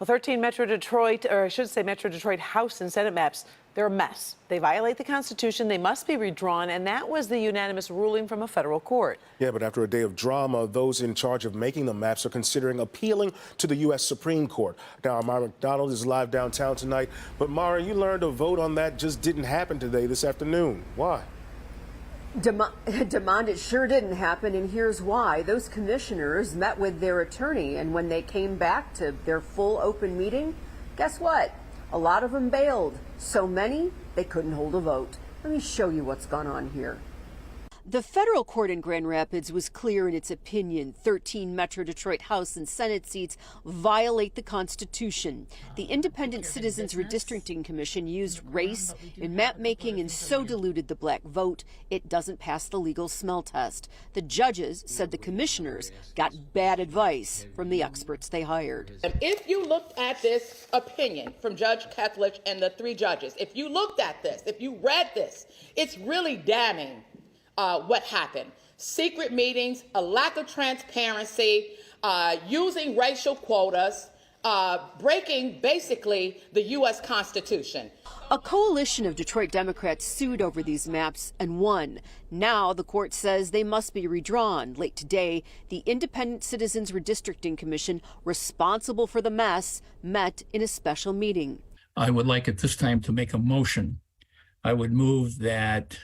Well, 13 Metro Detroit, or I should say Metro Detroit House and Senate maps, they're a mess. They violate the Constitution. They must be redrawn. And that was the unanimous ruling from a federal court. Yeah, but after a day of drama, those in charge of making the maps are considering appealing to the U.S. Supreme Court. Now, Mara McDonald is live downtown tonight. But Mara, you learned a vote on that just didn't happen today, this afternoon. Why? Demand, it sure didn't happen, and here's why. Those commissioners met with their attorney, and when they came back to their full open meeting, guess what? A lot of them bailed. So many, they couldn't hold a vote. Let me show you what's gone on here. The federal court in Grand Rapids was clear in its opinion. 13 Metro Detroit House and Senate seats violate the Constitution. The Independent Citizens Redistricting Commission used race in map making and so diluted the black vote it doesn't pass the legal smell test. The judges said the commissioners got bad advice from the experts they hired. If you looked at this opinion from Judge Kethledge and the three judges, if you looked at this, if you read this, it's really damning. What happened. Secret meetings, a lack of transparency, using racial quotas, breaking basically the U.S. Constitution. A coalition of Detroit Democrats sued over these maps and won. Now the court says they must be redrawn. Late today, the Independent Citizens Redistricting Commission, responsible for the mess, met in a special meeting. I would like at this time to make a motion. I would move that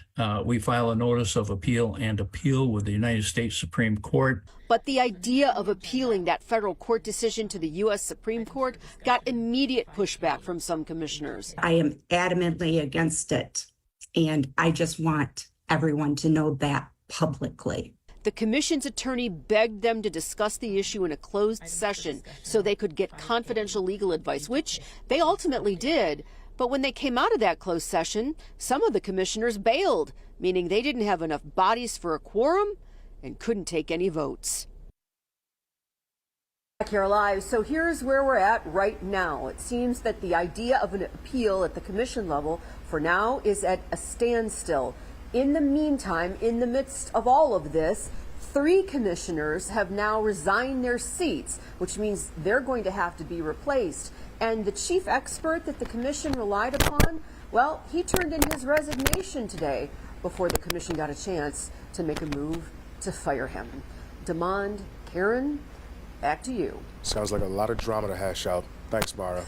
we file a notice of appeal and appeal with the United States Supreme Court. But the idea of appealing that federal court decision to the U.S. Supreme Court got immediate pushback from some commissioners. I am adamantly against it, and I just want everyone to know that publicly. The commission's attorney begged them to discuss the issue in a closed session so they could get confidential legal advice, which they ultimately did. But when they came out of that closed session, some of the commissioners bailed, meaning they didn't have enough bodies for a quorum and couldn't take any votes. Back here live. So here's where we're at right now. It seems that the idea of an appeal at the commission level for now is at a standstill. In the meantime, in the midst of all of this, 3 commissioners have now resigned their seats, which means they're going to have to be replaced. And the chief expert that the commission relied upon, well, he turned in his resignation today before the commission got a chance to make a move to fire him. Demand, Karen, back to you. Sounds like a lot of drama to hash out. Thanks, Mara.